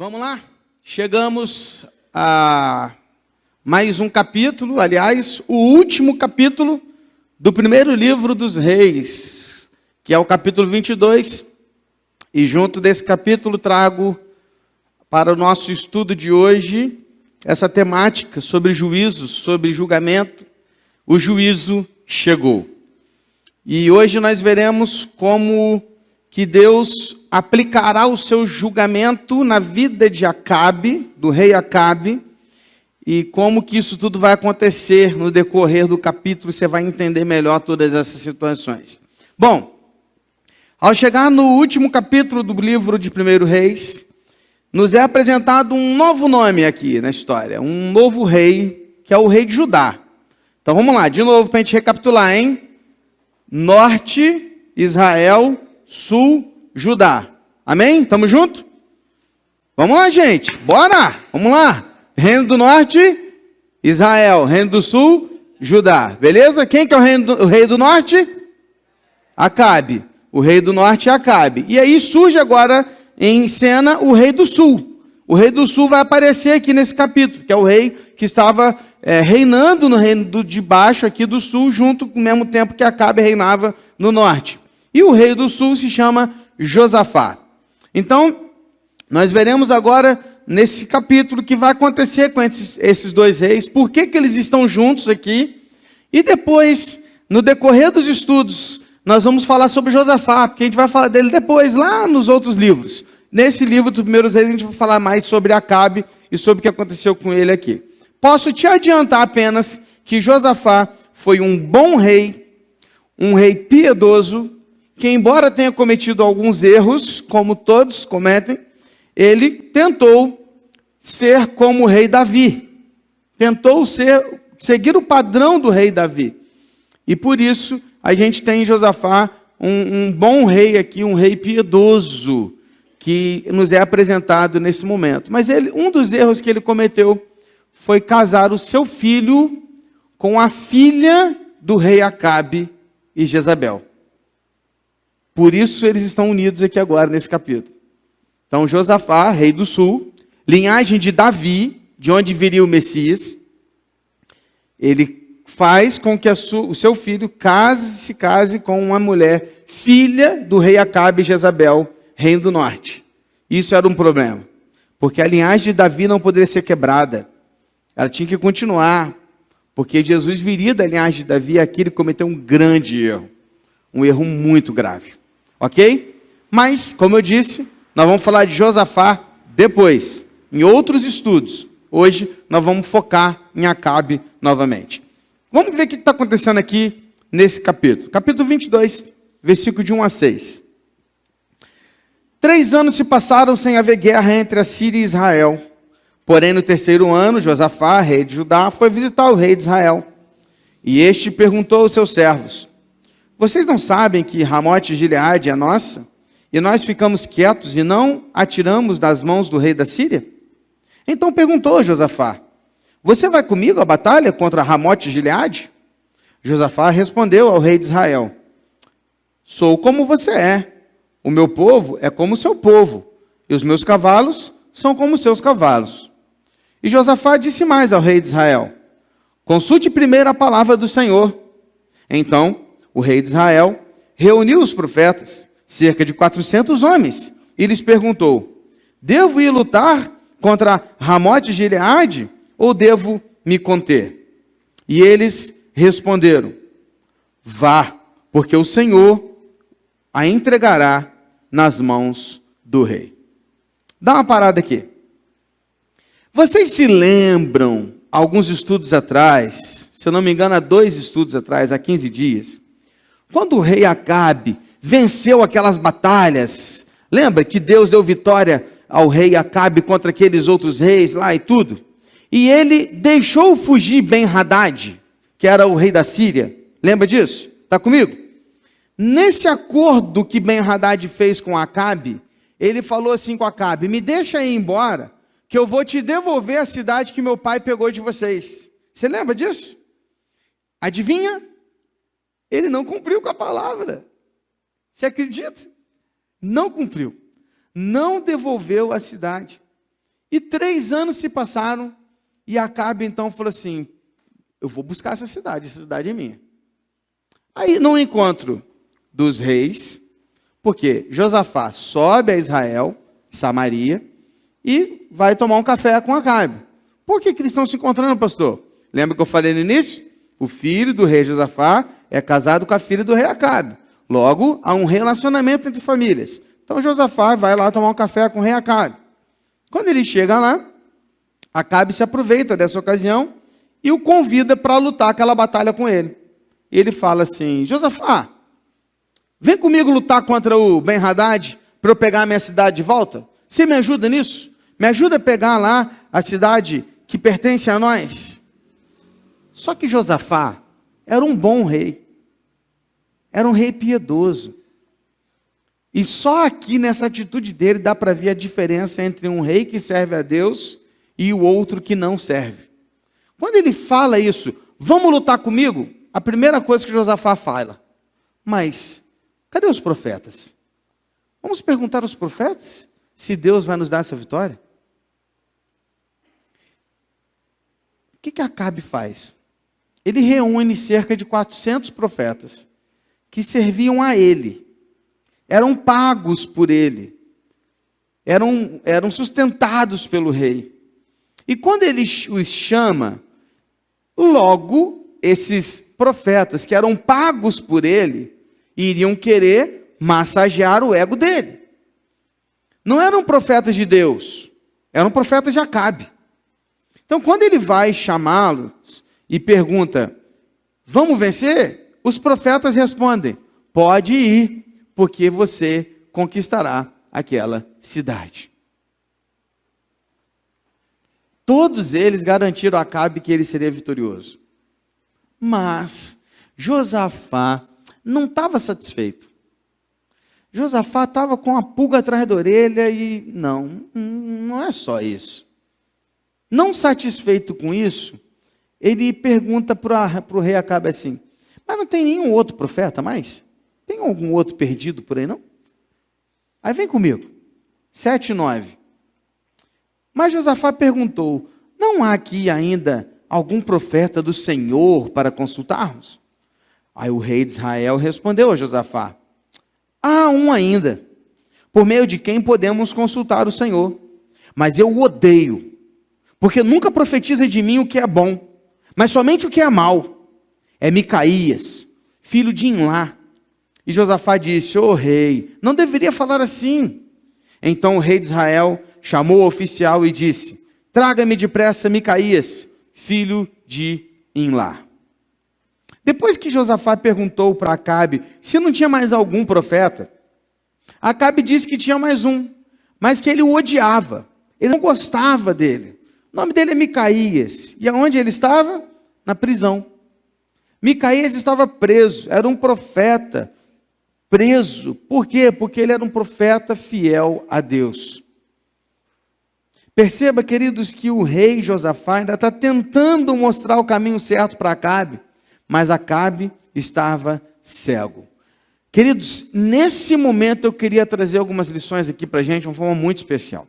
Vamos lá? Chegamos a mais um capítulo, aliás, o último capítulo do primeiro livro dos Reis, que é o capítulo 22. E junto desse capítulo trago para o nosso estudo de hoje essa temática sobre juízos, sobre julgamento. O juízo chegou. E hoje nós veremos como que Deus aplicará o seu julgamento na vida de Acabe, do rei Acabe, e como que isso tudo vai acontecer no decorrer do capítulo, você vai entender melhor todas essas situações. Bom, ao chegar no último capítulo do livro de 1 Reis, nos é apresentado um novo nome aqui na história, um novo rei, que é o rei de Judá. Então vamos lá, de novo para a gente recapitular, hein? Norte, Israel, Sul, Judá. Amém? Tamo junto? Vamos lá, gente. Bora! Vamos lá. Reino do Norte, Israel. Reino do Sul, Judá. Beleza? Quem que é o rei do Norte? Acabe. O rei do Norte é Acabe. E aí surge agora em cena o rei do Sul. O rei do Sul vai aparecer aqui nesse capítulo, que é o rei que estava reinando no reino de baixo aqui do Sul, junto com o mesmo tempo que Acabe reinava no Norte. E o rei do Sul se chama Josafá. Então, nós veremos agora nesse capítulo o que vai acontecer com esses dois reis, por que eles estão juntos aqui, e depois, no decorrer dos estudos, nós vamos falar sobre Josafá, porque a gente vai falar dele depois, lá nos outros livros. Nesse livro dos primeiros reis, a gente vai falar mais sobre Acabe e sobre o que aconteceu com ele aqui. Posso te adiantar apenas que Josafá foi um bom rei, um rei piedoso, que embora tenha cometido alguns erros, como todos cometem, ele tentou ser como o rei Davi. Tentou seguir o padrão do rei Davi. E por isso, a gente tem em Josafá um bom rei aqui, um rei piedoso, que nos é apresentado nesse momento. Mas um dos erros que ele cometeu foi casar o seu filho com a filha do rei Acabe e Jezabel. Por isso eles estão unidos aqui agora nesse capítulo. Então Josafá, rei do sul, linhagem de Davi, de onde viria o Messias, ele faz com que o seu filho se case com uma mulher, filha do rei Acabe e Jezabel, reino do norte. Isso era um problema, porque a linhagem de Davi não poderia ser quebrada. Ela tinha que continuar, porque Jesus viria da linhagem de Davi, e aqui ele cometeu um grande erro, um erro muito grave. Ok? Mas, como eu disse, nós vamos falar de Josafá depois, em outros estudos. Hoje, nós vamos focar em Acabe novamente. Vamos ver o que está acontecendo aqui nesse capítulo. Capítulo 22, versículo de 1 a 6. 3 anos se passaram sem haver guerra entre a Síria e Israel. Porém, no 3º ano, Josafá, rei de Judá, foi visitar o rei de Israel. E este perguntou aos seus servos: vocês não sabem que Ramote Gileade é nossa? E nós ficamos quietos e não atiramos das mãos do rei da Síria? Então perguntou Josafá: você vai comigo à batalha contra Ramote Gileade? Josafá respondeu ao rei de Israel: sou como você é. O meu povo é como o seu povo, e os meus cavalos são como os seus cavalos. E Josafá disse mais ao rei de Israel: consulte primeiro a palavra do Senhor. Então o rei de Israel reuniu os profetas, cerca de 400 homens, e lhes perguntou: devo ir lutar contra Ramote Gileade, ou devo me conter? E eles responderam: vá, porque o Senhor a entregará nas mãos do rei. Dá uma parada aqui. Vocês se lembram, alguns estudos atrás, se eu não me engano, há 2 estudos atrás, há 15 dias, quando o rei Acabe venceu aquelas batalhas, lembra que Deus deu vitória ao rei Acabe contra aqueles outros reis lá e tudo? E ele deixou fugir Ben-Hadad, que era o rei da Síria. Lembra disso? Está comigo? Nesse acordo que Ben-Hadad fez com Acabe, ele falou assim com Acabe: me deixa ir embora, que eu vou te devolver a cidade que meu pai pegou de vocês. Você lembra disso? Adivinha? Ele não cumpriu com a palavra. Você acredita? Não cumpriu. Não devolveu a cidade. E 3 anos se passaram, e Acabe então falou assim, eu vou buscar essa cidade é minha. Aí, no encontro dos reis, porque Josafá sobe a Israel, Samaria, e vai tomar um café com Acabe. Por que eles estão se encontrando, pastor? Lembra que eu falei no início? O filho do rei Josafá é casado com a filha do rei Acabe. Logo, há um relacionamento entre famílias. Então, Josafá vai lá tomar um café com o rei Acabe. Quando ele chega lá, Acabe se aproveita dessa ocasião e o convida para lutar aquela batalha com ele. Ele fala assim, Josafá, vem comigo lutar contra o Ben-Hadad para eu pegar a minha cidade de volta? Você me ajuda nisso? Me ajuda a pegar lá a cidade que pertence a nós? Só que Josafá era um bom rei. Era um rei piedoso. E só aqui nessa atitude dele dá para ver a diferença entre um rei que serve a Deus e o outro que não serve. Quando ele fala isso, vamos lutar comigo? A primeira coisa que Josafá fala, mas cadê os profetas? Vamos perguntar aos profetas se Deus vai nos dar essa vitória? O que Acabe faz? Ele reúne cerca de 400 profetas que serviam a ele. Eram pagos por ele. Eram sustentados pelo rei. E quando ele os chama, logo esses profetas que eram pagos por ele, iriam querer massagear o ego dele. Não eram profetas de Deus, eram profetas de Acabe. Então, quando ele vai chamá-los e pergunta, vamos vencer? Os profetas respondem, pode ir, porque você conquistará aquela cidade. Todos eles garantiram a Acabe que ele seria vitorioso. Mas Josafá não estava satisfeito. Josafá estava com a pulga atrás da orelha e não é só isso. Não satisfeito com isso, ele pergunta para o rei Acabe assim, mas não tem nenhum outro profeta mais? Tem algum outro perdido por aí não? Aí vem comigo, 7:9. Mas Josafá perguntou, não há aqui ainda algum profeta do Senhor para consultarmos? Aí o rei de Israel respondeu a Josafá, há um ainda, por meio de quem podemos consultar o Senhor, mas eu o odeio, porque nunca profetiza de mim o que é bom, mas somente o que é mal. É Micaías, filho de Imlá. E Josafá disse, ô rei, não deveria falar assim. Então o rei de Israel chamou o oficial e disse, traga-me depressa Micaías, filho de Imlá. Depois que Josafá perguntou para Acabe se não tinha mais algum profeta, Acabe disse que tinha mais um, mas que ele o odiava, ele não gostava dele. O nome dele é Micaías, e aonde ele estava? Na prisão. Micaías estava preso, era um profeta preso. Por quê? Porque ele era um profeta fiel a Deus. Perceba, queridos, que o rei Josafá ainda está tentando mostrar o caminho certo para Acabe, mas Acabe estava cego. Queridos, nesse momento eu queria trazer algumas lições aqui para a gente, de uma forma muito especial.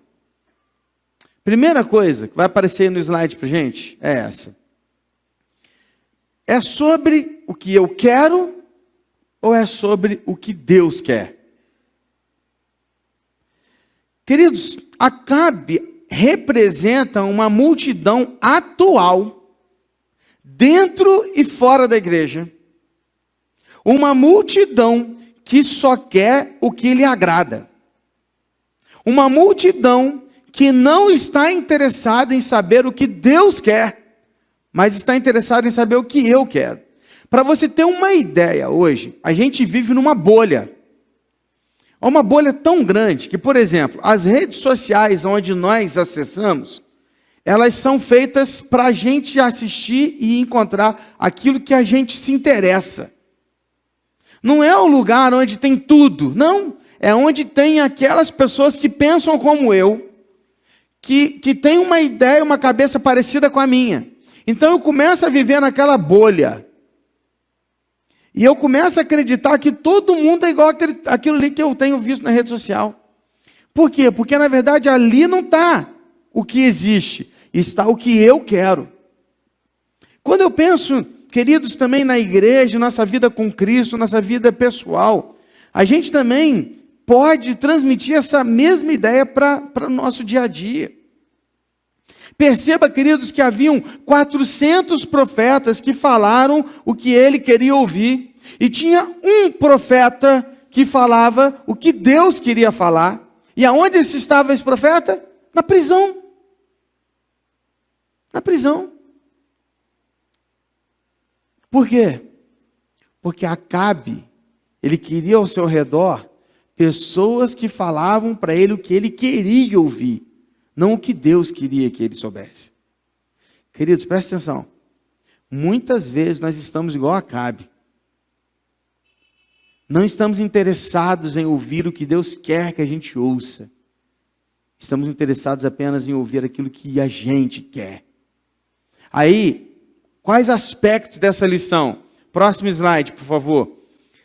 Primeira coisa que vai aparecer aí no slide para a gente é essa. É sobre o que eu quero ou é sobre o que Deus quer? Queridos, Acabe representa uma multidão atual, dentro e fora da igreja. Uma multidão que só quer o que lhe agrada. Uma multidão que não está interessada em saber o que Deus quer, mas está interessada em saber o que eu quero. Para você ter uma ideia hoje, a gente vive numa bolha. É uma bolha tão grande que, por exemplo, as redes sociais onde nós acessamos, elas são feitas para a gente assistir e encontrar aquilo que a gente se interessa. Não é o lugar onde tem tudo, não. É onde tem aquelas pessoas que pensam como eu, que têm uma ideia, uma cabeça parecida com a minha. Então eu começo a viver naquela bolha. E eu começo a acreditar que todo mundo é igual aquilo ali que eu tenho visto na rede social. Por quê? Porque na verdade ali não está o que existe, está o que eu quero. Quando eu penso, queridos, também na igreja, nossa vida com Cristo, nossa vida pessoal, a gente também pode transmitir essa mesma ideia para o nosso dia a dia. Perceba, queridos, que haviam 400 profetas que falaram o que ele queria ouvir, e tinha um profeta que falava o que Deus queria falar. E aonde estava esse profeta? Na prisão. Na prisão. Por quê? Porque Acabe, ele queria ao seu redor pessoas que falavam para ele o que ele queria ouvir, não o que Deus queria que ele soubesse. Queridos, presta atenção. Muitas vezes nós estamos igual a Acabe. Não estamos interessados em ouvir o que Deus quer que a gente ouça. Estamos interessados apenas em ouvir aquilo que a gente quer. Aí, quais aspectos dessa lição? Próximo slide, por favor.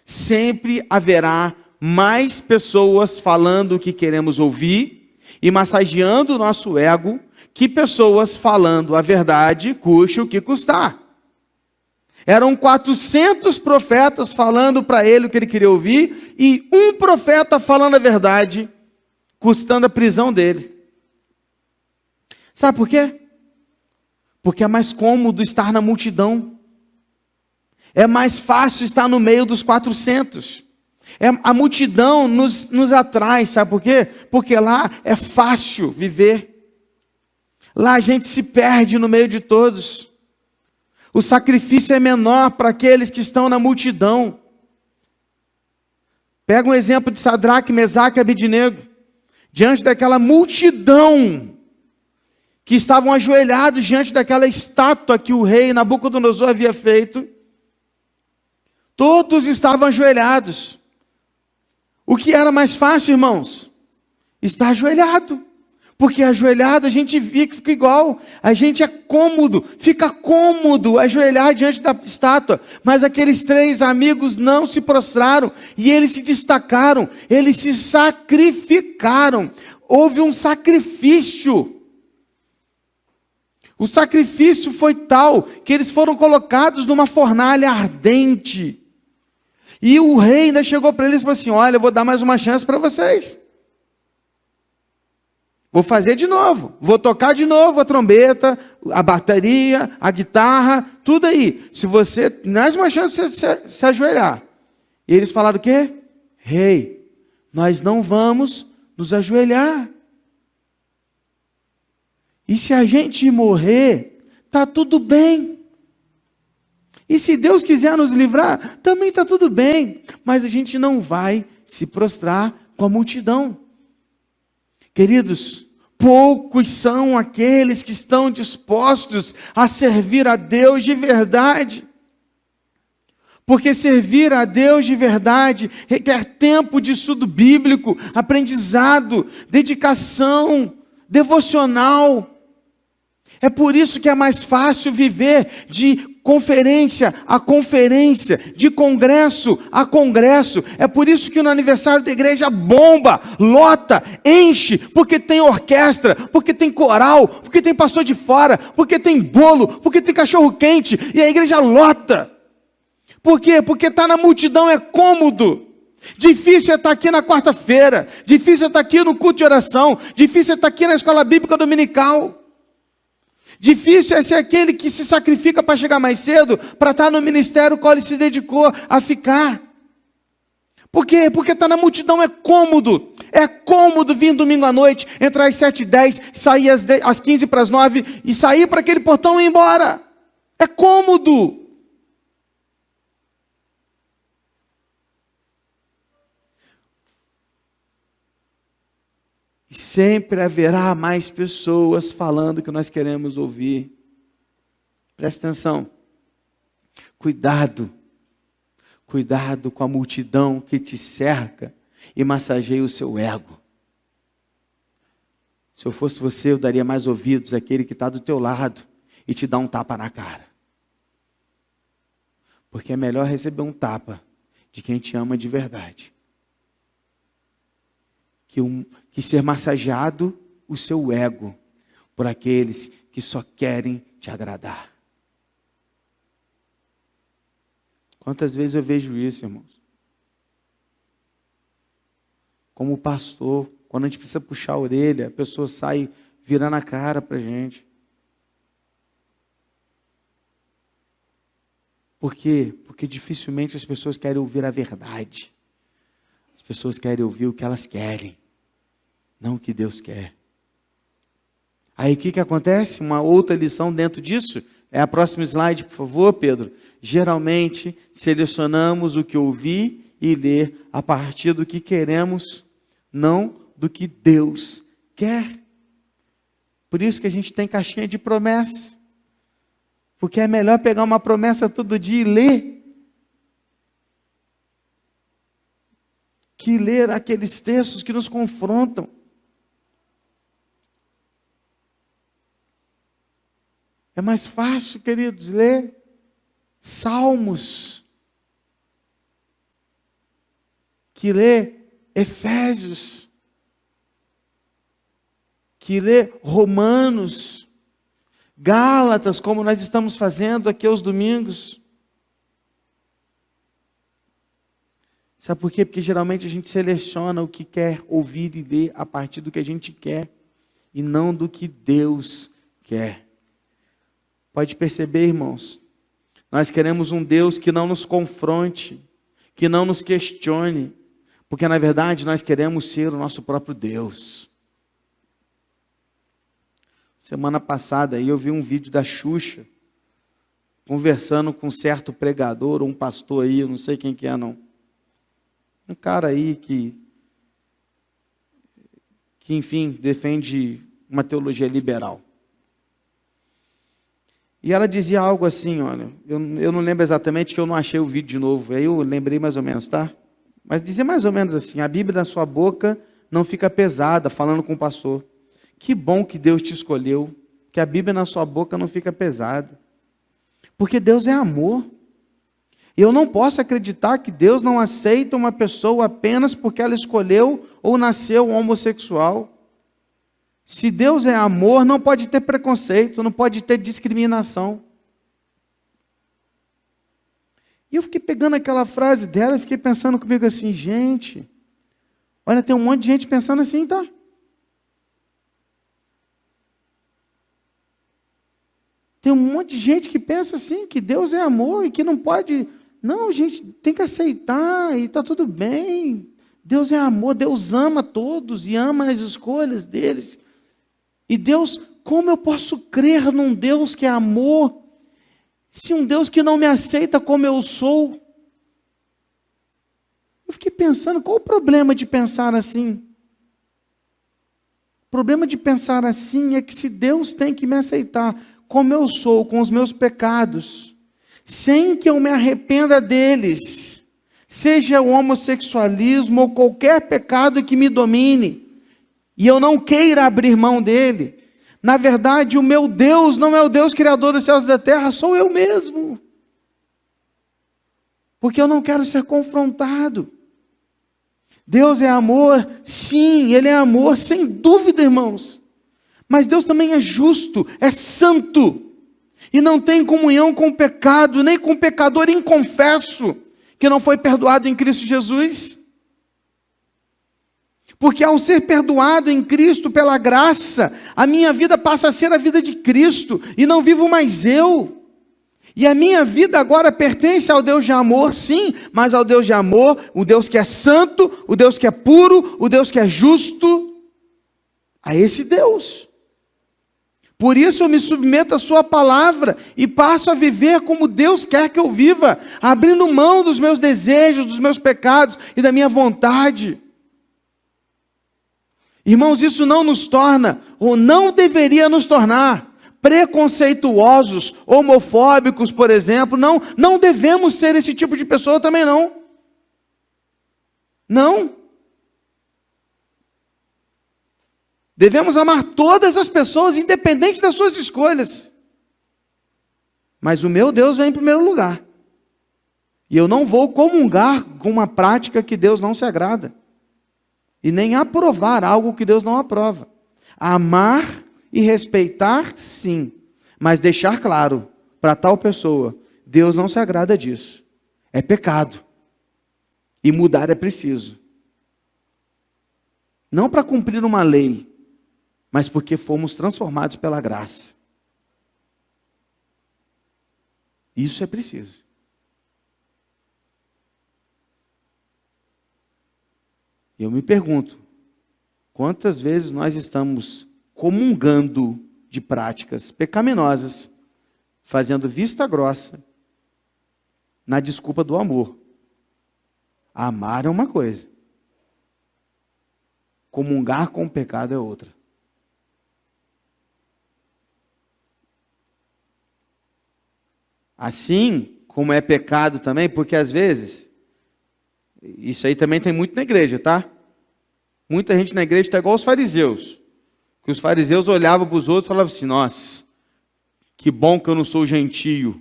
Sempre haverá mais pessoas falando o que queremos ouvir e massageando o nosso ego, que pessoas falando a verdade, custe o que custar. Eram 400 profetas falando para ele o que ele queria ouvir, e um profeta falando a verdade, custando a prisão dele. Sabe por quê? Porque é mais cômodo estar na multidão. É mais fácil estar no meio dos 400. A multidão nos atrai, sabe por quê? Porque lá é fácil viver. Lá a gente se perde no meio de todos. O sacrifício é menor para aqueles que estão na multidão. Pega um exemplo de Sadraque, Mesaque e Abednego. Diante daquela multidão que estavam ajoelhados diante daquela estátua que o rei Nabucodonosor havia feito. Todos estavam ajoelhados. O que era mais fácil, irmãos? Estar ajoelhado. Porque ajoelhado a gente fica igual. A gente é cômodo, fica cômodo ajoelhar diante da estátua. Mas aqueles 3 amigos não se prostraram. E eles se destacaram. Eles se sacrificaram. Houve um sacrifício. O sacrifício foi tal que eles foram colocados numa fornalha ardente. E o rei ainda chegou para eles e falou assim: olha, eu vou dar mais uma chance para vocês. Vou fazer de novo, vou tocar de novo a trombeta, a bateria, a guitarra, tudo aí. Se você, mais uma chance de você se ajoelhar. E eles falaram o quê? Rei, nós não vamos nos ajoelhar. E se a gente morrer, está tudo bem. E se Deus quiser nos livrar, também está tudo bem. Mas a gente não vai se prostrar com a multidão. Queridos, poucos são aqueles que estão dispostos a servir a Deus de verdade. Porque servir a Deus de verdade requer tempo de estudo bíblico, aprendizado, dedicação, devocional. É por isso que é mais fácil viver de conferência a conferência, de congresso a congresso. É por isso que no aniversário da igreja bomba, lota, enche, porque tem orquestra, porque tem coral, porque tem pastor de fora, porque tem bolo, porque tem cachorro quente, e a igreja lota. Por quê? Porque estar na multidão é cômodo. Difícil é estar aqui na quarta-feira, difícil é estar aqui no culto de oração, difícil é estar aqui na escola bíblica dominical. Difícil é ser aquele que se sacrifica para chegar mais cedo, para estar no ministério qual ele se dedicou a ficar. Por quê? Porque estar na multidão é cômodo. É cômodo vir domingo à noite, entrar às 7h10, sair às 8:45 e sair para aquele portão e ir embora. É cômodo. E sempre haverá mais pessoas falando o que nós queremos ouvir. Presta atenção. Cuidado. Cuidado com a multidão que te cerca e massageia o seu ego. Se eu fosse você, eu daria mais ouvidos àquele que está do teu lado e te dá um tapa na cara. Porque é melhor receber um tapa de quem te ama de verdade que ser massageado o seu ego. por aqueles que só querem te agradar. Quantas vezes eu vejo isso, irmãos? Como pastor, quando a gente precisa puxar a orelha, a pessoa sai virando a cara para a gente. Por quê? Porque dificilmente as pessoas querem ouvir a verdade. As pessoas querem ouvir o que elas querem, não o que Deus quer. Aí o que acontece? Uma outra lição dentro disso, é a próxima slide, por favor, Pedro. Geralmente, selecionamos o que ouvir e ler a partir do que queremos, não do que Deus quer. Por isso que a gente tem caixinha de promessas. Porque é melhor pegar uma promessa todo dia e ler, que ler aqueles textos que nos confrontam. É mais fácil, queridos, ler Salmos, que ler Efésios, que ler Romanos, Gálatas, como nós estamos fazendo aqui aos domingos. Sabe por quê? Porque geralmente a gente seleciona o que quer ouvir e ler a partir do que a gente quer, e não do que Deus quer. Pode perceber, irmãos, nós queremos um Deus que não nos confronte, que não nos questione, porque na verdade nós queremos ser o nosso próprio Deus. Semana passada aí eu vi um vídeo da Xuxa, conversando com um certo pregador, ou um pastor aí, eu não sei quem que é não. Um cara aí que enfim, defende uma teologia liberal. E ela dizia algo assim, olha, eu não lembro exatamente, que eu não achei o vídeo de novo, aí eu lembrei mais ou menos, tá? Mas dizia mais ou menos assim, a Bíblia na sua boca não fica pesada, falando com o pastor. Que bom que Deus te escolheu, que a Bíblia na sua boca não fica pesada. Porque Deus é amor. E eu não posso acreditar que Deus não aceita uma pessoa apenas porque ela escolheu ou nasceu homossexual. Se Deus é amor, não pode ter preconceito, não pode ter discriminação. E eu fiquei pegando aquela frase dela e fiquei pensando comigo assim, gente, olha, tem um monte de gente pensando assim, tá? Tem um monte de gente que pensa assim, que Deus é amor e que não pode... Não, gente, tem que aceitar e está tudo bem. Deus é amor, Deus ama todos e ama as escolhas deles. E Deus, como eu posso crer num Deus que é amor, se um Deus que não me aceita como eu sou? Eu fiquei pensando, qual o problema de pensar assim? O problema de pensar assim é que se Deus tem que me aceitar como eu sou, com os meus pecados, sem que eu me arrependa deles, seja o homossexualismo ou qualquer pecado que me domine, e eu não queira abrir mão dele, na verdade o meu Deus não é o Deus criador dos céus e da terra, sou eu mesmo, porque eu não quero ser confrontado. Deus é amor, sim, Ele é amor, sem dúvida, irmãos, mas Deus também é justo, é santo, e não tem comunhão com o pecado, nem com o pecador inconfesso, que não foi perdoado em Cristo Jesus. Porque ao ser perdoado em Cristo pela graça, a minha vida passa a ser a vida de Cristo, e não vivo mais eu. E a minha vida agora pertence ao Deus de amor, sim, mas ao Deus de amor, o Deus que é santo, o Deus que é puro, o Deus que é justo, a esse Deus. Por isso eu me submeto à sua palavra e passo a viver como Deus quer que eu viva, abrindo mão dos meus desejos, dos meus pecados e da minha vontade. Irmãos, isso não nos torna, ou não deveria nos tornar, preconceituosos, homofóbicos, por exemplo. Não devemos ser esse tipo de pessoa também não. Não. Devemos amar todas as pessoas, independente das suas escolhas. Mas o meu Deus vem em primeiro lugar. E eu não vou comungar com uma prática que Deus não se agrada. E nem aprovar algo que Deus não aprova. Amar e respeitar, sim. Mas deixar claro para tal pessoa, Deus não se agrada disso. É pecado. E mudar é preciso. Não para cumprir uma lei, mas porque fomos transformados pela graça. Isso é preciso. Eu me pergunto, quantas vezes nós estamos comungando de práticas pecaminosas, fazendo vista grossa, na desculpa do amor. Amar é uma coisa. Comungar com o pecado é outra. Assim como é pecado também, porque às vezes, isso aí também tem muito na igreja, tá? Muita gente na igreja está igual os fariseus. Que os fariseus olhavam para os outros e falavam assim, nossa, que bom que eu não sou gentio.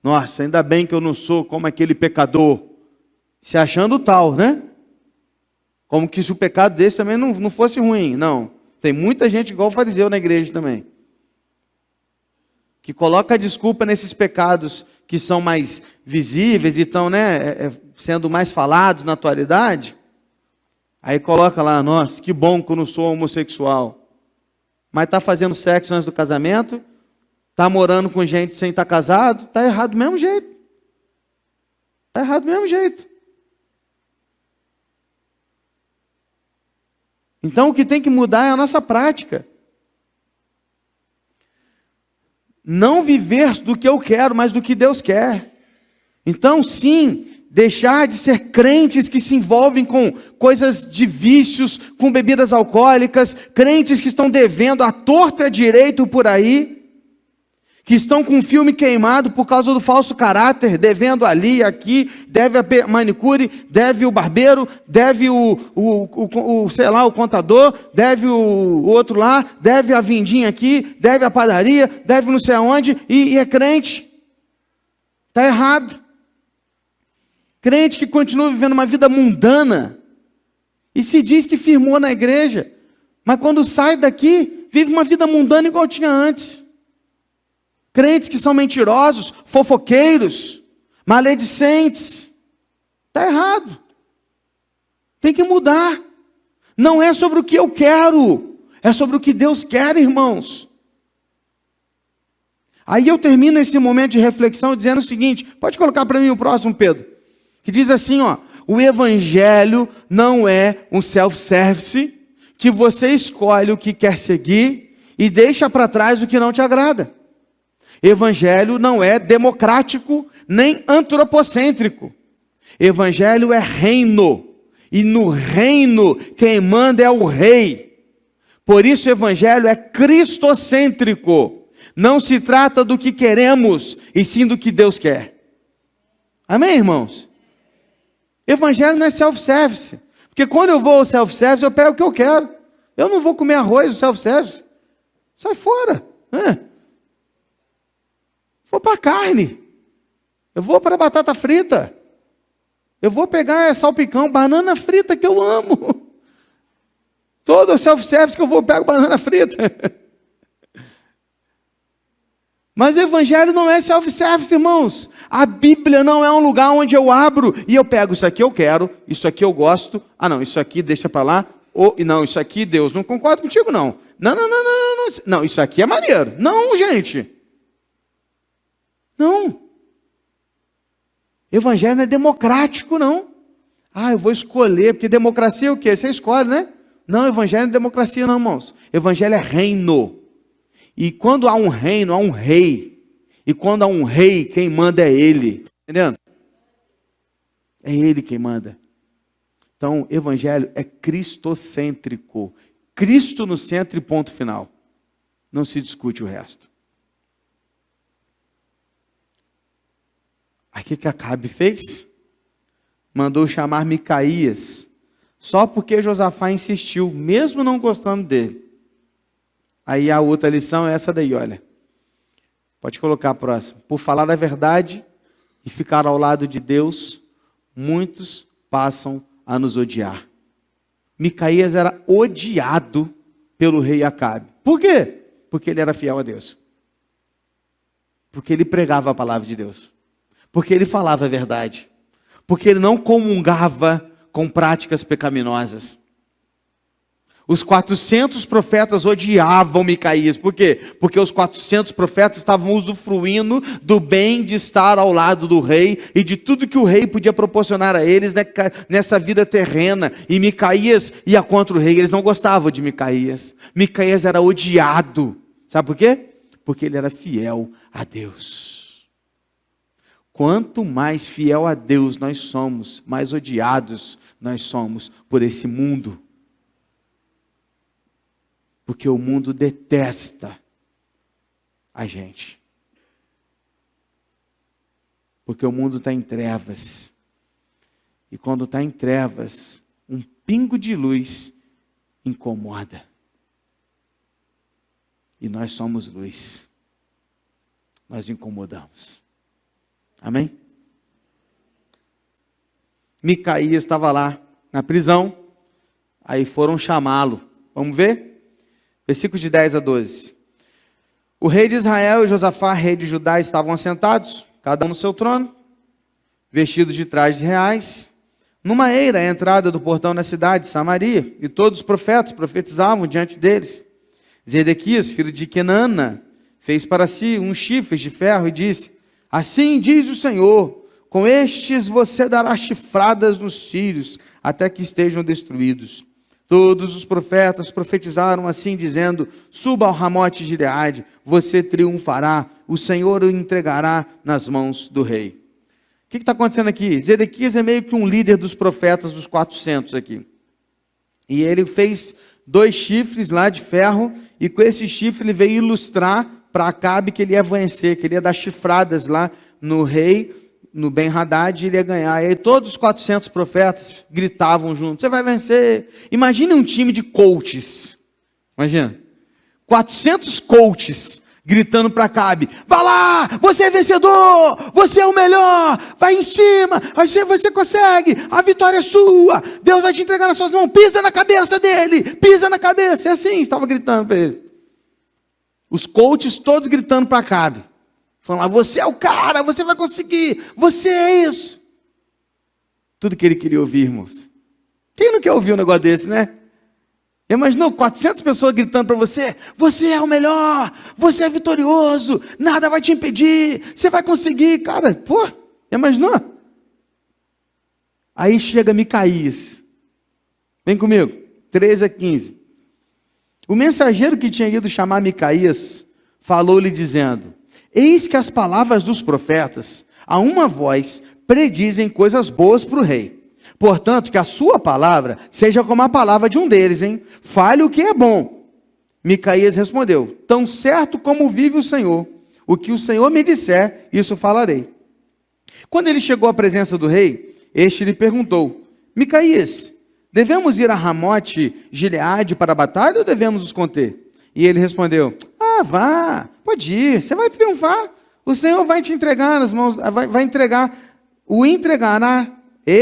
Nossa, ainda bem que eu não sou como aquele pecador. Se achando tal, né? Como que se o pecado desse também não fosse ruim. Não, tem muita gente igual o fariseu na igreja também. Que coloca a desculpa nesses pecados que são mais visíveis e estão, né, sendo mais falados na atualidade. Aí coloca lá, nossa, que bom que eu não sou homossexual. Mas está fazendo sexo antes do casamento, está morando com gente sem estar casado, está errado do mesmo jeito. Está errado do mesmo jeito. Então o que tem que mudar é a nossa prática. Não viver do que eu quero, mas do que Deus quer. Então, sim, deixar de ser crentes que se envolvem com coisas de vícios, com bebidas alcoólicas, crentes que estão devendo à torta e à direito por aí, que estão com o filme queimado por causa do falso caráter, devendo ali, aqui, deve a manicure, deve o barbeiro, deve sei lá, o contador, deve o outro lá, deve a vindinha aqui, deve a padaria, deve não sei aonde, e é crente. Está errado. Crente que continua vivendo uma vida mundana, e se diz que firmou na igreja, mas quando sai daqui, vive uma vida mundana igual tinha antes. Crentes que são mentirosos, fofoqueiros, maledicentes. Está errado. Tem que mudar. Não é sobre o que eu quero, é sobre o que Deus quer, irmãos. Aí eu termino esse momento de reflexão dizendo o seguinte, pode colocar para mim o próximo, Pedro, que diz assim, ó, o evangelho não é um self-service, que você escolhe o que quer seguir e deixa para trás o que não te agrada. Evangelho não é democrático, nem antropocêntrico. Evangelho é reino. E no reino, quem manda é o rei. Por isso o evangelho é cristocêntrico. Não se trata do que queremos, e sim do que Deus quer. Amém, irmãos? Evangelho não é self-service. Porque quando eu vou ao self-service, eu pego o que eu quero. Eu não vou comer arroz no self-service. Sai fora. Vou para a carne, eu vou para a batata frita, eu vou pegar salpicão, banana frita que eu amo. Todo self-service que eu vou, pego banana frita. Mas o evangelho não é self-service, irmãos. A Bíblia não é um lugar onde eu abro e eu pego isso aqui eu quero, isso aqui eu gosto, não, isso aqui deixa para lá, não, isso aqui Deus, não concordo contigo não. Não, isso aqui é maneiro. Não, gente. Não. Evangelho não é democrático, não. Eu vou escolher, porque democracia é o quê? Você escolhe, né? Não, evangelho não é democracia, não, irmãos. Evangelho é reino. E quando há um reino, há um rei. E quando há um rei, quem manda é ele. Entendendo? É ele quem manda. Então, evangelho é cristocêntrico. Cristo no centro e ponto final. Não se discute o resto. Aí o que Acabe fez? Mandou chamar Micaías, só porque Josafá insistiu, mesmo não gostando dele. Aí a outra lição é essa daí, olha. Pode colocar a próxima. Por falar a verdade e ficar ao lado de Deus, muitos passam a nos odiar. Micaías era odiado pelo rei Acabe. Por quê? Porque ele era fiel a Deus. Porque ele pregava a palavra de Deus. Porque ele falava a verdade. Porque ele não comungava com práticas pecaminosas. Os 400 profetas odiavam Micaías. Por quê? Porque os 400 profetas estavam usufruindo do bem de estar ao lado do rei e de tudo que o rei podia proporcionar a eles nessa vida terrena. E Micaías ia contra o rei. Eles não gostavam de Micaías. Micaías era odiado. Sabe por quê? Porque ele era fiel a Deus. Quanto mais fiel a Deus nós somos, mais odiados nós somos por esse mundo. Porque o mundo detesta a gente. Porque o mundo está em trevas. E quando está em trevas, um pingo de luz incomoda. E nós somos luz. Nós incomodamos. Amém? Micaías estava lá na prisão. Aí foram chamá-lo. Vamos ver? Versículos de 10 a 12. O rei de Israel e Josafá, rei de Judá, estavam assentados, cada um no seu trono, vestidos de trajes reais, numa eira à entrada do portão da cidade, Samaria, e todos os profetas profetizavam diante deles. Zedequias, filho de Kenana, fez para si uns chifres de ferro e disse: assim diz o Senhor, com estes você dará chifradas nos sírios, até que estejam destruídos. Todos os profetas profetizaram assim, dizendo: suba ao Ramote de Gileade, você triunfará, o Senhor o entregará nas mãos do rei. O que está acontecendo aqui? Zedequias é meio que um líder dos profetas dos 400 aqui. E ele fez 2 chifres lá de ferro, e com esse chifre ele veio ilustrar para Acabe que ele ia vencer, que ele ia dar chifradas lá no rei, no Ben-Hadad, ele ia ganhar. E aí todos os 400 profetas gritavam juntos: você vai vencer. Imagine um time de coaches. Imagina. 400 coaches gritando para Acabe: vai lá, você é vencedor, você é o melhor, vai em cima, você consegue, a vitória é sua, Deus vai te entregar nas suas mãos, pisa na cabeça dele, pisa na cabeça. É assim, estava gritando para ele. Os coaches todos gritando para Acabe. Falando: você é o cara, você vai conseguir, você é isso. Tudo que ele queria ouvir, irmãos. Quem não quer ouvir um negócio desse, né? Imaginou 400 pessoas gritando para você: você é o melhor, você é vitorioso, nada vai te impedir, você vai conseguir. Cara, pô, imaginou? Aí chega Micaías. Vem comigo, 13 a 15. O mensageiro que tinha ido chamar Micaías falou-lhe dizendo: eis que as palavras dos profetas, a uma voz, predizem coisas boas para o rei. Portanto, que a sua palavra seja como a palavra de um deles, hein? Fale o que é bom. Micaías respondeu: tão certo como vive o Senhor, o que o Senhor me disser, isso falarei. Quando ele chegou à presença do rei, este lhe perguntou: Micaías, devemos ir a Ramote Gileade para a batalha ou devemos nos conter? E ele respondeu: vá, pode ir, você vai triunfar, o Senhor vai te entregar nas mãos, vai entregar, o entregará,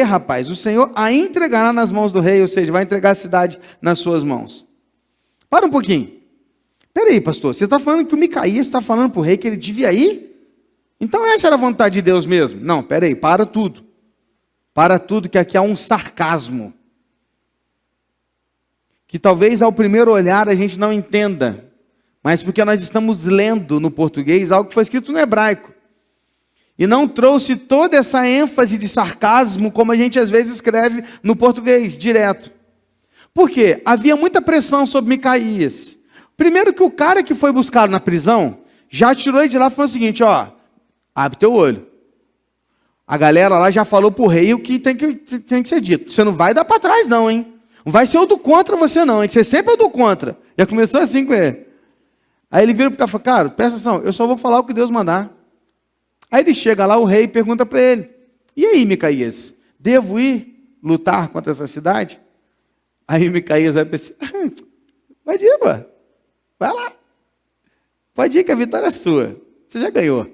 rapaz, o Senhor a entregará nas mãos do rei, ou seja, vai entregar a cidade nas suas mãos. Para um pouquinho, peraí pastor, você está falando que o Micaías está falando para o rei que ele devia ir? Então essa era a vontade de Deus mesmo? Não, peraí, para tudo, que aqui há um sarcasmo, que talvez ao primeiro olhar a gente não entenda, mas porque nós estamos lendo no português algo que foi escrito no hebraico. E não trouxe toda essa ênfase de sarcasmo como a gente às vezes escreve no português, direto. Por quê? Havia muita pressão sobre Micaías. Primeiro que o cara que foi buscado na prisão, já tirou ele de lá e falou o seguinte: abre teu olho. A galera lá já falou para o rei o que tem que ser dito. Você não vai dar para trás não, hein? Não vai ser o do contra você não, hein? Você sempre é o do contra. Já começou assim com ele. Aí ele vira para o cara e fala: cara, presta atenção, eu só vou falar o que Deus mandar. Aí ele chega lá, o rei pergunta para ele: e aí, Micaías, devo ir lutar contra essa cidade? Aí Micaías vai pensar: pode ir, pô. Vai lá. Pode ir que a vitória é sua. Você já ganhou.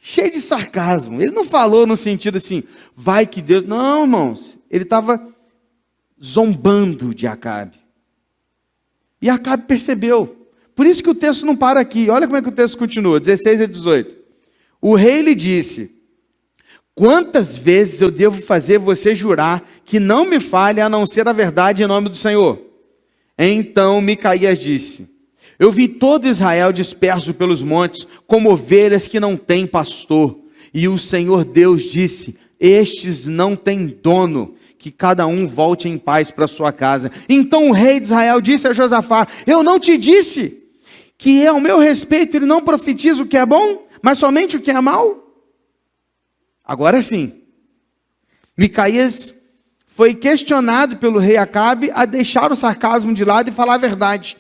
Cheio de sarcasmo. Ele não falou no sentido assim, vai que Deus... Não, irmãos. Ele estava zombando de Acabe. E Acabe percebeu. Por isso que o texto não para aqui. Olha como é que o texto continua, 16 a 18. O rei lhe disse: quantas vezes eu devo fazer você jurar que não me fale a não ser a verdade em nome do Senhor? Então Micaías disse: eu vi todo Israel disperso pelos montes, como ovelhas que não têm pastor. E o Senhor Deus disse: estes não têm dono, que cada um volte em paz para sua casa. Então o rei de Israel disse a Josafá: eu não te disse que ao meu respeito ele não profetiza o que é bom, mas somente o que é mal? Agora sim, Micaías foi questionado pelo rei Acabe a deixar o sarcasmo de lado e falar a verdade.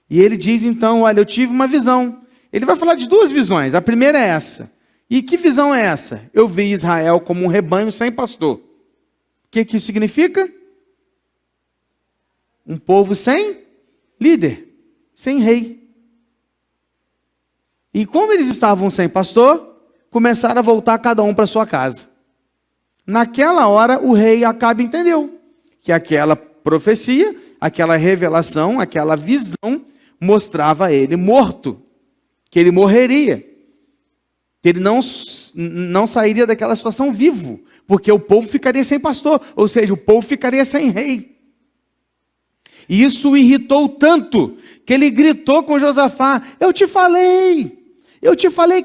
E ele diz então: olha, eu tive uma visão. Ele vai falar de duas visões. A primeira é essa. E que visão é essa? Eu vi Israel como um rebanho sem pastor. O que isso significa? Um povo sem líder, sem rei. E como eles estavam sem pastor, começaram a voltar cada um para sua casa. Naquela hora, o rei Acabe entendeu que aquela profecia, aquela revelação, aquela visão mostrava ele morto, que ele morreria, que ele não sairia daquela situação vivo, porque o povo ficaria sem pastor, ou seja, o povo ficaria sem rei. E isso o irritou tanto, que ele gritou com Josafá: eu te falei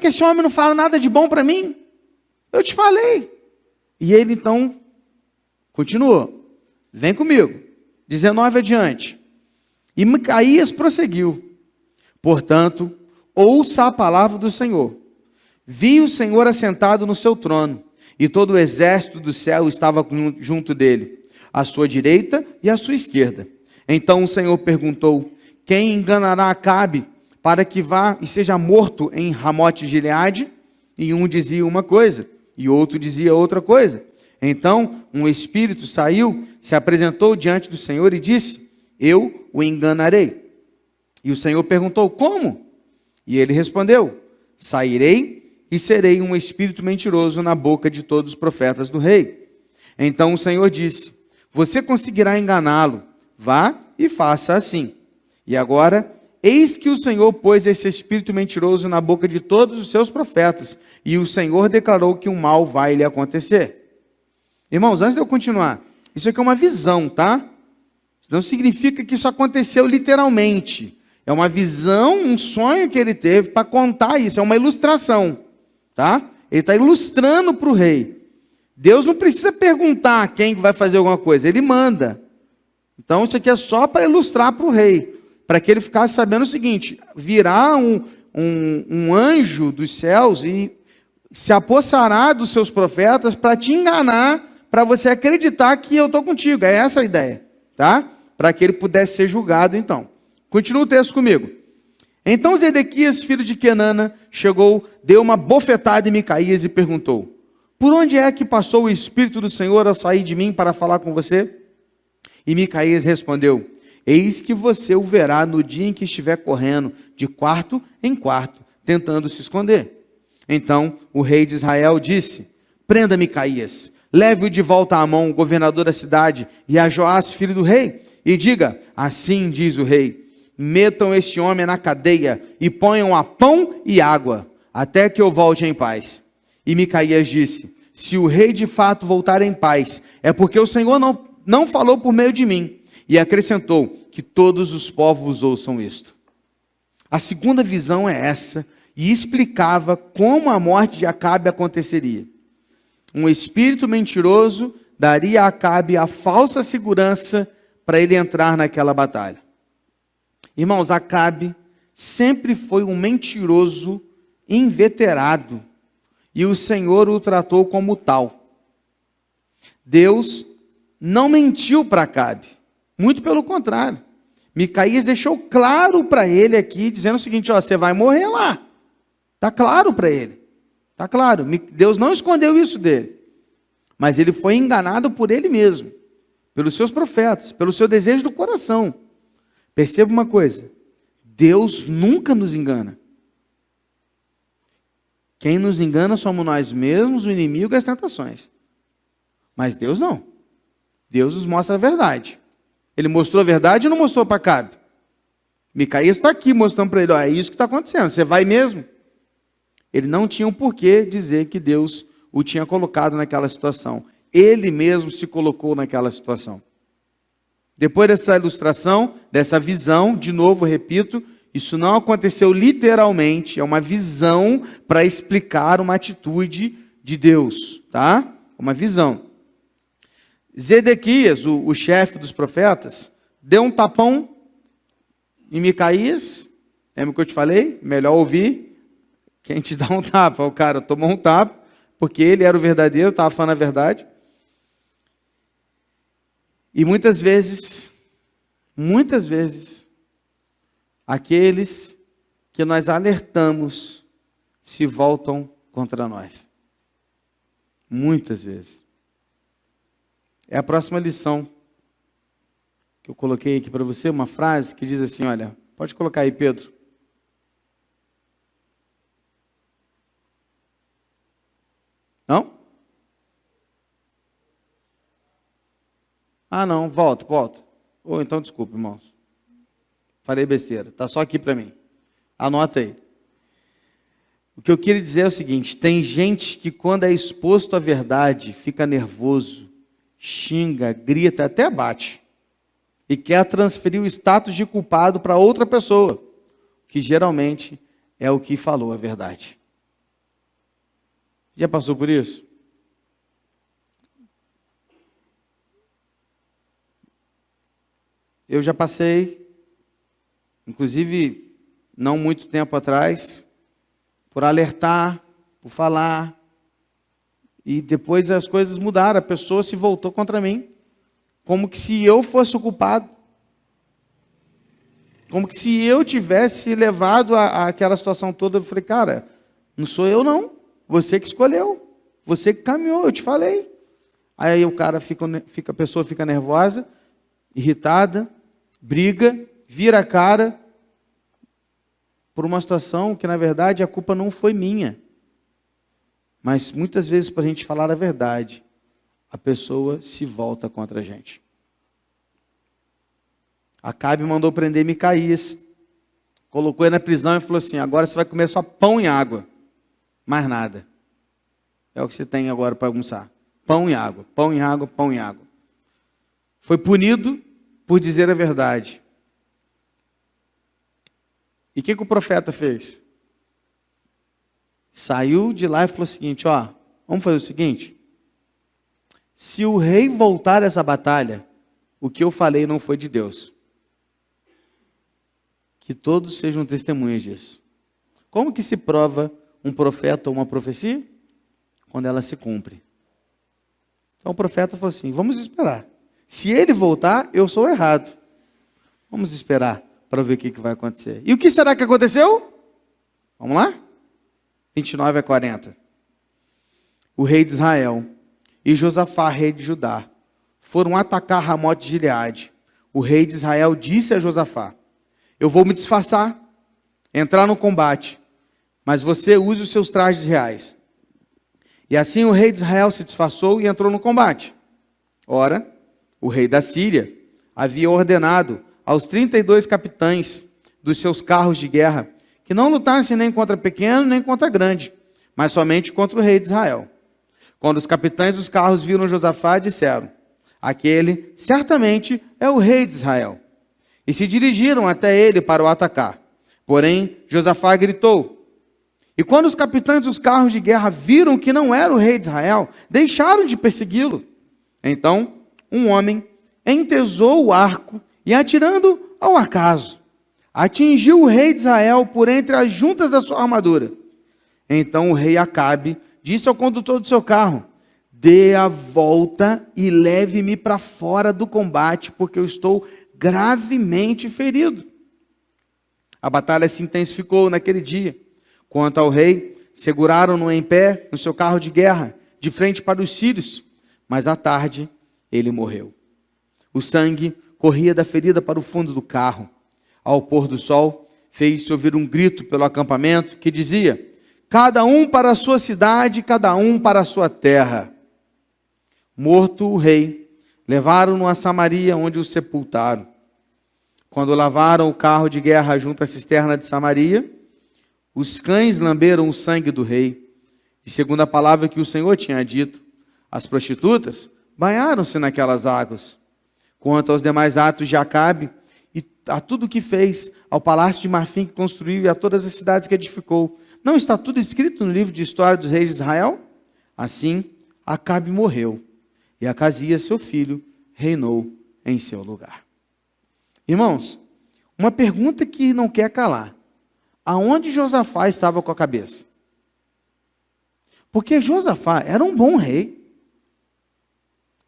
que esse homem não fala nada de bom para mim, eu te falei. E ele então continuou, vem comigo, 19 adiante. E Micaías prosseguiu: portanto, ouça a palavra do Senhor. Vi o Senhor assentado no seu trono, e todo o exército do céu estava junto dele, à sua direita e à sua esquerda. Então o Senhor perguntou: quem enganará Acabe para que vá e seja morto em Ramote-Gileade? E um dizia uma coisa, e outro dizia outra coisa. Então um espírito saiu, se apresentou diante do Senhor e disse: eu o enganarei. E o Senhor perguntou: como? E ele respondeu: sairei e serei um espírito mentiroso na boca de todos os profetas do rei. Então o Senhor disse: você conseguirá enganá-lo, vá e faça assim. E agora, eis que o Senhor pôs esse espírito mentiroso na boca de todos os seus profetas, e o Senhor declarou que um mal vai lhe acontecer. Irmãos, antes de eu continuar, isso aqui é uma visão, tá? Não significa que isso aconteceu literalmente. É uma visão, um sonho que ele teve para contar isso, é uma ilustração, tá? Ele está ilustrando para o rei. Deus não precisa perguntar quem vai fazer alguma coisa, ele manda. Então isso aqui é só para ilustrar para o rei, para que ele ficasse sabendo o seguinte: virá um anjo dos céus e se apossará dos seus profetas para te enganar, para você acreditar que eu estou contigo. É essa a ideia, tá? Para que ele pudesse ser julgado então. Continua o texto comigo. Então Zedequias, filho de Quenana, chegou, deu uma bofetada em Micaías e perguntou: por onde é que passou o Espírito do Senhor a sair de mim para falar com você? E Micaías respondeu: eis que você o verá no dia em que estiver correndo de quarto em quarto, tentando se esconder. Então o rei de Israel disse: prenda Micaías, leve-o de volta a Amon, governador da cidade, e a Joás, filho do rei, e diga: assim diz o rei, metam este homem na cadeia e ponham a pão e água, até que eu volte em paz. E Micaías disse: se o rei de fato voltar em paz, é porque o Senhor não falou por meio de mim. E acrescentou: que todos os povos ouçam isto. A segunda visão é essa, e explicava como a morte de Acabe aconteceria. Um espírito mentiroso daria a Acabe a falsa segurança para ele entrar naquela batalha. Irmãos, Acabe sempre foi um mentiroso inveterado, e o Senhor o tratou como tal. Deus não mentiu para Acabe, muito pelo contrário. Micaías deixou claro para ele aqui, dizendo o seguinte: ó, você vai morrer lá. Está claro para ele. Está claro. Deus não escondeu isso dele. Mas ele foi enganado por ele mesmo, pelos seus profetas, pelo seu desejo do coração. Perceba uma coisa: Deus nunca nos engana. Quem nos engana somos nós mesmos, o inimigo e as tentações. Mas Deus não. Deus nos mostra a verdade. Ele mostrou a verdade ou não mostrou para Acabe? Micaías está aqui mostrando para ele, ó, é isso que está acontecendo, você vai mesmo? Ele não tinha um porquê dizer que Deus o tinha colocado naquela situação. Ele mesmo se colocou naquela situação. Depois dessa ilustração, dessa visão, de novo, repito, isso não aconteceu literalmente, é uma visão para explicar uma atitude de Deus, tá? Uma visão. Zedequias, o chefe dos profetas, deu um tapão em Micaías, lembra que eu te falei? Melhor ouvir quem te dá um tapa. O cara tomou um tapa, porque ele era o verdadeiro, estava falando a verdade. E muitas vezes, aqueles que nós alertamos se voltam contra nós. Muitas vezes. É a próxima lição que eu coloquei aqui para você, uma frase que diz assim, olha, pode colocar aí, Pedro. Não? Ah, não, volta. Ou então, desculpa, irmãos. Falei besteira, está só aqui para mim. Anota aí. O que eu queria dizer é o seguinte, tem gente que quando é exposto à verdade, fica nervoso, xinga, grita, até bate. E quer transferir o status de culpado para outra pessoa, que geralmente é o que falou a verdade. Já passou por isso? Eu já passei, inclusive, não muito tempo atrás, por alertar, por falar, e depois as coisas mudaram, a pessoa se voltou contra mim, como que se eu fosse o culpado, como que se eu tivesse levado aquela situação toda. Eu falei, cara, não sou eu não, você que escolheu, você que caminhou, eu te falei. Aí o cara a pessoa fica nervosa, irritada, briga, vira a cara, por uma situação que, na verdade, a culpa não foi minha. Mas, muitas vezes, para a gente falar a verdade, a pessoa se volta contra a gente. Acabe mandou prender Micaías, colocou ele na prisão e falou assim, agora você vai comer só pão e água, mais nada. É o que você tem agora para almoçar. Pão e água, pão e água, pão e água. Foi punido por dizer a verdade. E o que o profeta fez? Saiu de lá e falou o seguinte, ó, vamos fazer o seguinte, se o rei voltar dessa batalha, o que eu falei não foi de Deus. Que todos sejam testemunhas disso. Como que se prova um profeta ou uma profecia? Quando ela se cumpre. Então o profeta falou assim, vamos esperar. Se ele voltar, eu sou errado. Vamos esperar para ver o que vai acontecer. E o que será que aconteceu? Vamos lá? 29 a 40. O rei de Israel e Josafá, rei de Judá, foram atacar Ramote de Gileade. O rei de Israel disse a Josafá, eu vou me disfarçar, entrar no combate, mas você use os seus trajes reais. E assim o rei de Israel se disfarçou e entrou no combate. Ora, o rei da Síria havia ordenado aos 32 capitães dos seus carros de guerra que não lutassem nem contra pequeno, nem contra grande, mas somente contra o rei de Israel. Quando os capitães dos carros viram Josafá, disseram, aquele certamente é o rei de Israel. E se dirigiram até ele para o atacar. Porém, Josafá gritou. E quando os capitães dos carros de guerra viram que não era o rei de Israel, deixaram de persegui-lo. Então, um homem entesou o arco e, atirando ao acaso, atingiu o rei de Israel por entre as juntas da sua armadura. Então o rei Acabe disse ao condutor do seu carro, dê a volta e leve-me para fora do combate, porque eu estou gravemente ferido. A batalha se intensificou naquele dia. Quanto ao rei, seguraram-no em pé no seu carro de guerra, de frente para os sírios, mas à tarde ele morreu. O sangue corria da ferida para o fundo do carro. Ao pôr do sol, fez-se ouvir um grito pelo acampamento que dizia, cada um para a sua cidade, cada um para a sua terra. Morto o rei, levaram-no a Samaria, onde o sepultaram. Quando lavaram o carro de guerra junto à cisterna de Samaria, os cães lamberam o sangue do rei. E segundo a palavra que o Senhor tinha dito, as prostitutas banharam-se naquelas águas. Quanto aos demais atos de Acabe, e a tudo que fez, ao palácio de marfim que construiu e a todas as cidades que edificou, não está tudo escrito no livro de história dos reis de Israel? Assim, Acabe morreu, e Acasias, seu filho, reinou em seu lugar. Irmãos, uma pergunta que não quer calar. Aonde Josafá estava com a cabeça? Porque Josafá era um bom rei.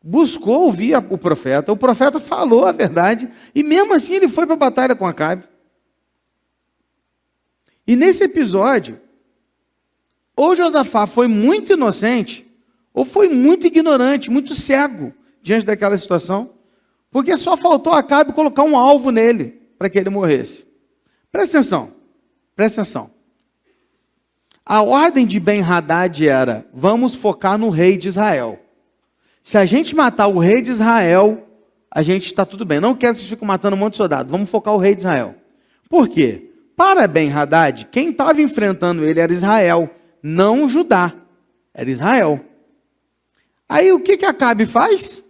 Buscou ouvir o profeta falou a verdade, e mesmo assim ele foi para a batalha com Acabe. E nesse episódio, ou Josafá foi muito inocente, ou foi muito ignorante, muito cego diante daquela situação, porque só faltou Acabe colocar um alvo nele, para que ele morresse. Presta atenção, presta atenção. A ordem de Ben-Hadad era, vamos focar no rei de Israel. Se a gente matar o rei de Israel, a gente está tudo bem. Não quero que vocês fiquem matando um monte de soldado. Vamos focar o rei de Israel. Por quê? Para Ben-Hadad, quem estava enfrentando ele era Israel, não Judá. Era Israel. Aí o que Acabe faz?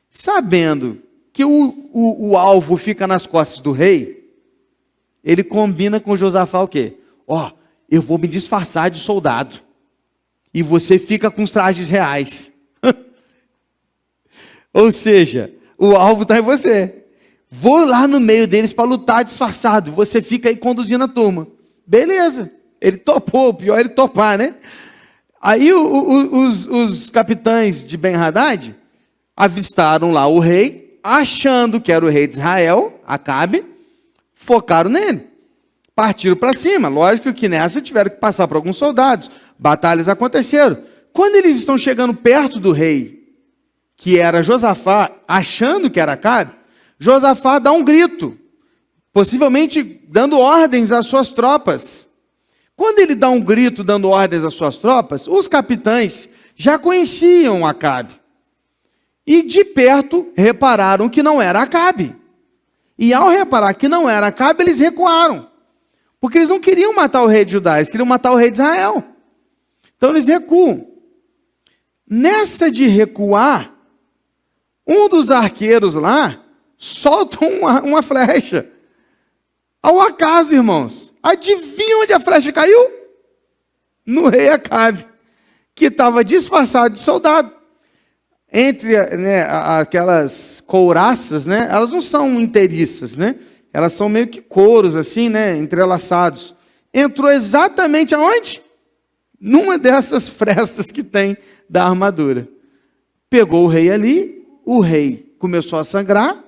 Sabendo que o alvo fica nas costas do rei, ele combina com Josafá o quê? Eu vou me disfarçar de soldado. E você fica com os trajes reais. Ou seja, o alvo está em você. Vou lá no meio deles para lutar disfarçado. Você fica aí conduzindo a turma. Beleza. Ele topou, o pior é ele topar, né? Aí os capitães de Ben-Hadad avistaram lá o rei, achando que era o rei de Israel, Acabe, focaram nele. Partiram para cima. Lógico que nessa tiveram que passar por alguns soldados. Batalhas aconteceram. Quando eles estão chegando perto do rei, que era Josafá, achando que era Acabe, Josafá dá um grito, possivelmente dando ordens às suas tropas. Quando ele dá um grito dando ordens às suas tropas, os capitães já conheciam Acabe. E de perto repararam que não era Acabe. E ao reparar que não era Acabe, eles recuaram. Porque eles não queriam matar o rei de Judá, eles queriam matar o rei de Israel. Então eles recuam. Nessa de recuar, um dos arqueiros lá solta uma flecha. Ao acaso, irmãos. Adivinha onde a flecha caiu? No rei Acabe, que estava disfarçado de soldado. Entre aquelas couraças, elas não são inteiriças, elas são meio que couros, assim, entrelaçados. Entrou exatamente aonde? Numa dessas frestas que tem da armadura. Pegou o rei ali, o rei começou a sangrar,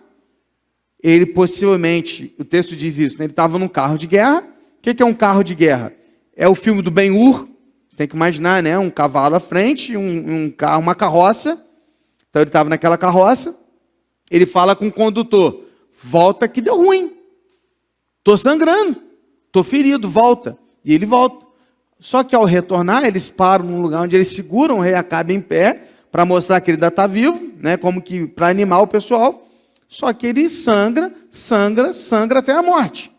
ele possivelmente, o texto diz isso, ele estava num carro de guerra. O que é um carro de guerra? É o filme do Ben-Hur, tem que imaginar, um cavalo à frente, uma carroça. Então ele estava naquela carroça, ele fala com o condutor, volta que deu ruim, estou sangrando, estou ferido, volta. E ele volta. Só que ao retornar, eles param num lugar onde eles seguram o rei Acabe em pé, para mostrar que ele ainda está vivo, como que para animar o pessoal. Só que ele sangra até a morte.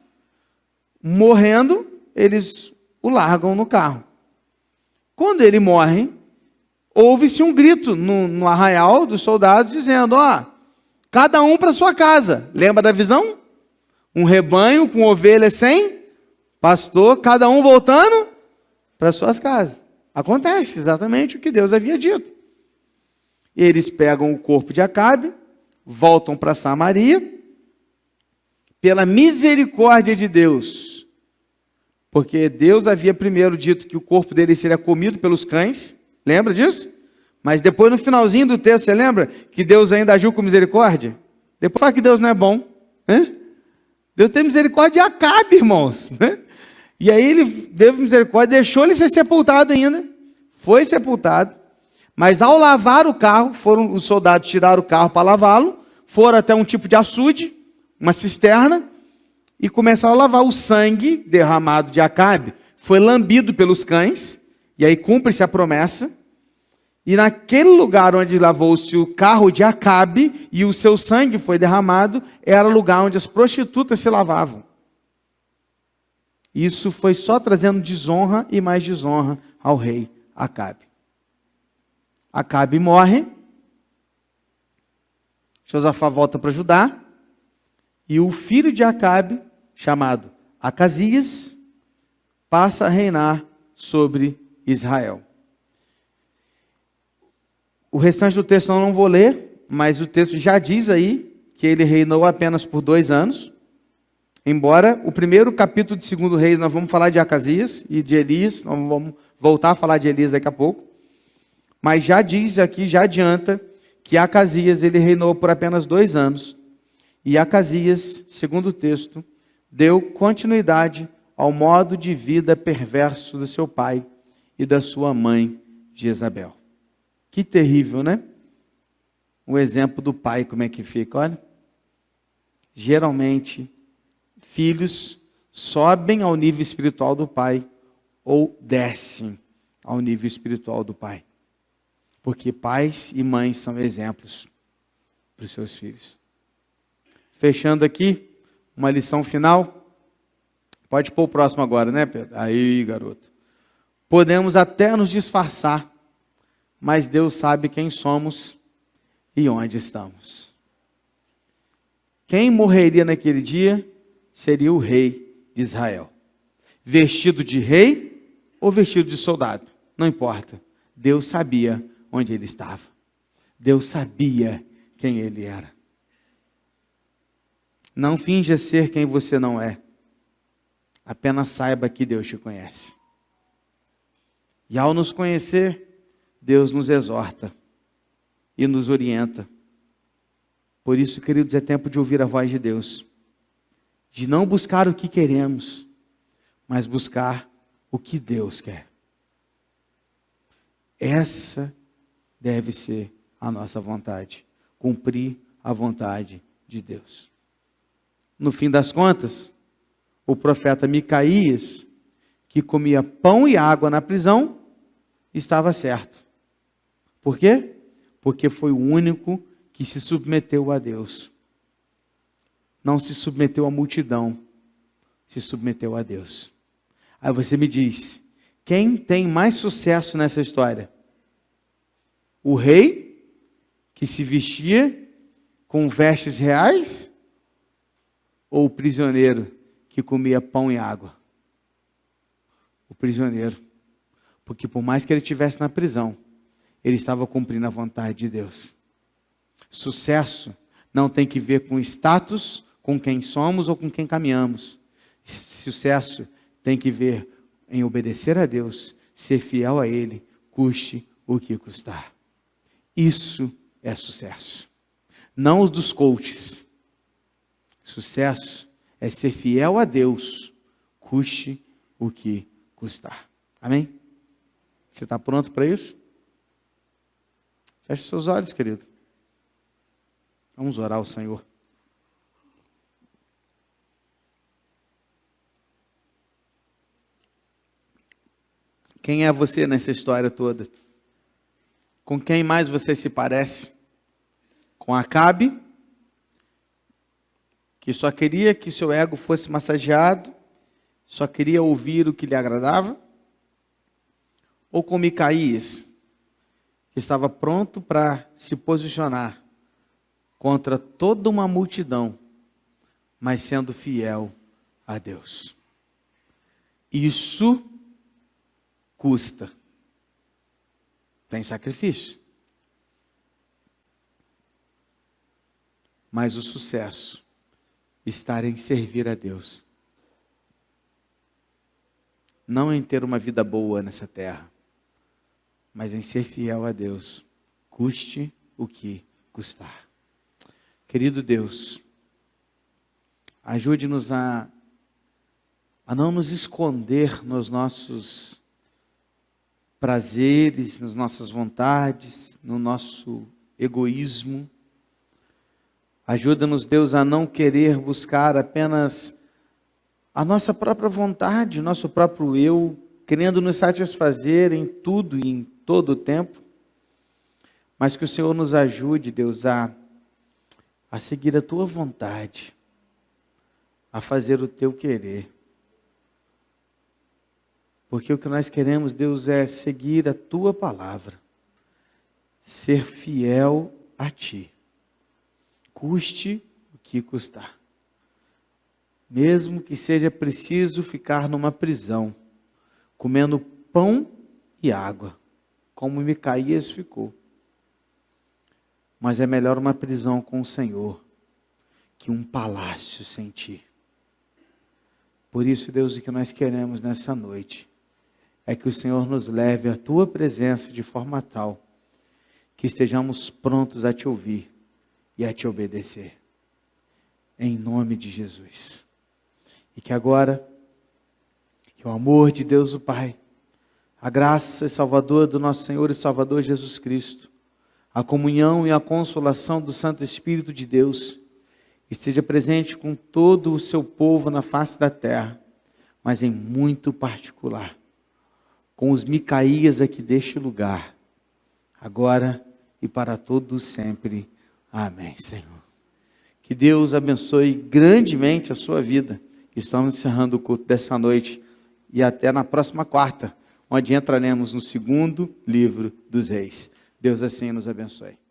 Morrendo, eles o largam no carro. Quando ele morre, houve-se um grito no arraial dos soldados, dizendo, cada um para sua casa. Lembra da visão? Um rebanho com ovelhas sem pastor, cada um voltando para suas casas. Acontece exatamente o que Deus havia dito. Eles pegam o corpo de Acabe, voltam para Samaria, pela misericórdia de Deus, porque Deus havia primeiro dito que o corpo dele seria comido pelos cães, lembra disso? Mas depois no finalzinho do texto, você lembra que Deus ainda agiu com misericórdia? Depois fala que Deus não é bom, Deus tem misericórdia de Acabe, irmãos, E aí ele teve misericórdia, deixou ele ser sepultado ainda, foi sepultado. Mas ao lavar o carro, os soldados tiraram o carro para lavá-lo, foram até um tipo de açude, uma cisterna, e começaram a lavar. O sangue derramado de Acabe foi lambido pelos cães, e aí cumpre-se a promessa, E naquele lugar onde lavou-se o carro de Acabe e o seu sangue foi derramado, era o lugar onde as prostitutas se lavavam. Isso foi só trazendo desonra e mais desonra ao rei Acabe. Acabe morre, Josafá volta para Judá, e o filho de Acabe, chamado Acasias, passa a reinar sobre Israel. O restante do texto eu não vou ler, mas o texto já diz aí que ele reinou apenas por 2 anos. Embora o primeiro capítulo de 2 Reis nós vamos falar de Acasias e de Elias, nós vamos voltar a falar de Elias daqui a pouco. Mas já diz aqui, já adianta, que Acasias ele reinou por apenas 2 anos. E Acasias, segundo o texto, deu continuidade ao modo de vida perverso do seu pai e da sua mãe Jezabel. Que terrível, né? O exemplo do pai, como é que fica, olha. Geralmente, filhos sobem ao nível espiritual do pai ou descem ao nível espiritual do pai. Porque pais e mães são exemplos para os seus filhos. Fechando aqui, uma lição final. Pode pôr o próximo agora, né, Pedro? Aí, garoto. Podemos até nos disfarçar, mas Deus sabe quem somos e onde estamos. Quem morreria naquele dia seria o rei de Israel. Vestido de rei ou vestido de soldado, não importa. Deus sabia onde ele estava. Deus sabia quem ele era. Não finja ser quem você não é. Apenas saiba que Deus te conhece. E ao nos conhecer, Deus nos exorta e nos orienta. Por isso, queridos, é tempo de ouvir a voz de Deus. De não buscar o que queremos, mas buscar o que Deus quer. Essa deve ser a nossa vontade. Cumprir a vontade de Deus. No fim das contas, o profeta Micaías, que comia pão e água na prisão, estava certo. Por quê? Porque foi o único que se submeteu a Deus. Não se submeteu à multidão, se submeteu a Deus. Aí você me diz, quem tem mais sucesso nessa história? O rei, que se vestia com vestes reais? Ou o prisioneiro, que comia pão e água? O prisioneiro. Porque por mais que ele estivesse na prisão, ele estava cumprindo a vontade de Deus. Sucesso não tem que ver com status, com quem somos ou com quem caminhamos. Sucesso tem que ver em obedecer a Deus, ser fiel a Ele, custe o que custar. Isso é sucesso. Não os dos coaches. Sucesso é ser fiel a Deus, custe o que custar. Amém? Você está pronto para isso? Feche seus olhos, querido. Vamos orar ao Senhor. Quem é você nessa história toda? Com quem mais você se parece? Com Acabe, que só queria que seu ego fosse massageado, só queria ouvir o que lhe agradava? Ou com Micaías, que estava pronto para se posicionar contra toda uma multidão, mas sendo fiel a Deus? Isso custa. Tem sacrifício. Mas o sucesso está em servir a Deus. Não em ter uma vida boa nessa terra, mas em ser fiel a Deus, custe o que custar. Querido Deus, ajude-nos a não nos esconder nos nossos prazeres, nas nossas vontades, no nosso egoísmo. Ajuda-nos, Deus, a não querer buscar apenas a nossa própria vontade, o nosso próprio eu, querendo nos satisfazer em tudo e em todo o tempo, mas que o Senhor nos ajude, Deus, a seguir a tua vontade, a fazer o teu querer. Porque o que nós queremos, Deus, é seguir a tua palavra, ser fiel a ti, custe o que custar. Mesmo que seja preciso ficar numa prisão, comendo pão e água, como Micaías ficou. Mas é melhor uma prisão com o Senhor que um palácio sem ti. Por isso, Deus, o que nós queremos nessa noite é que o Senhor nos leve à tua presença de forma tal que estejamos prontos a te ouvir e a te obedecer. Em nome de Jesus. E que agora, que o amor de Deus o Pai, a graça e Salvador do nosso Senhor e Salvador Jesus Cristo, a comunhão e a consolação do Santo Espírito de Deus, esteja presente com todo o seu povo na face da terra, mas em muito particular, com os Micaías aqui deste lugar, agora e para todos sempre. Amém, Senhor. Que Deus abençoe grandemente a sua vida. Estamos encerrando o culto dessa noite e até na próxima quarta, onde entraremos no segundo livro dos Reis. Deus assim nos abençoe.